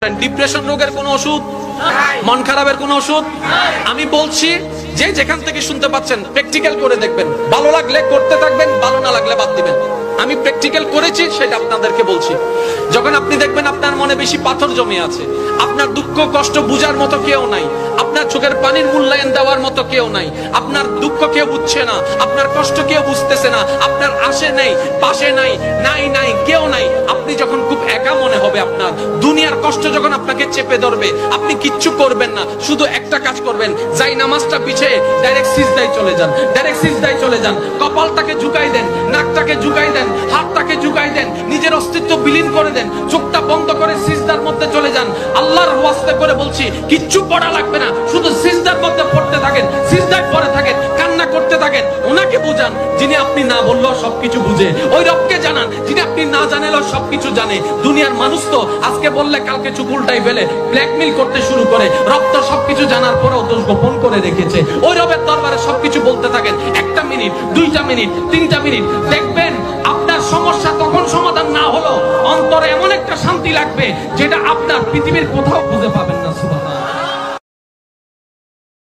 Depression রোগের কোনো ওষুধ, মন খারাপের কোনো ওষুধ আমি বলছি যে যেখান থেকে শুনতে পাচ্ছেন প্র্যাকটিক্যাল করে দেখবেন, ভালো লাগলে করতে থাকবেন, ভালো না লাগলে বাদ দিবেন। আমি প্র্যাকটিক্যাল করেছি সেটা আপনাদেরকে বলছি। যখন আপনি দেখবেন আপনার মনে বেশি পাথর জমে আছে, আপনার দুঃখ কষ্ট বুঝার মতো কেউ নাই, আপনার চোখের পানির মূল্যায়ন দেওয়ার মতো কেউ নাই, আপনার দুঃখ কেউ বুঝছে না, আপনার কষ্ট কেউ বুঝতেছে না, আপনার আশে নেই পাশে নাই নাই নাই কেউ নাই, আপনি যখন খুব একা মনে হবে, আপনার দুনিয়ার কষ্ট যখন আপনাকে চেপে ধরবে, আপনি কিচ্ছু করবেন না, শুধু একটা কাজ করবেন, যাই নামাজটা পিছিয়ে ডাইরেক্ট সিজদায় চলে যান, ডাইরেক্ট সিজদায় চলে যান, কপালটাকে ঝুঁকাই দেন, নাকটাকে ঝুঁকাই দেন, হাতটাকে ঝুঁকাই দেন, নিজের অস্তিত্ব বিলীন করে দেন, চোখটা বন্ধ করে সিজদার মধ্যে চলে যান। আল্লাহর ওয়াস্তে করে বলছি, কিচ্ছু পড়া লাগবে না, শুধু সিজদার মধ্যে পড়তে থাকেন, সিজদায় পড়ে থাকেন, কান্না করতে থাকেন। ওনাকে বুঝান যিনি আপনি না বললেও সবকিছু বুঝে, ওই রবকে জানান যিনি আপনি না জানালেও সবকিছু জানে। দুনিয়ার মানুষ তো আজকে বললে কালকে চুপ উল্টাই ফেলে, ব্ল্যাকমেইল করতে শুরু করে। রব তো সবকিছু জানার পরেও দোষ গোপন করে রেখেছে। ওই রবের দরবারে সবকিছু বলতে থাকেন, 1টা মিনিট 2টা মিনিট 3টা মিনিট, দেখবেন আপনার সমস্যা তখন সমাধান না হলো অন্তরে এমন একটা শান্তি লাগবে যেটা আপনার পৃথিবীর কোথাও খুঁজে পাবেন না। সুবহানাল্লাহ।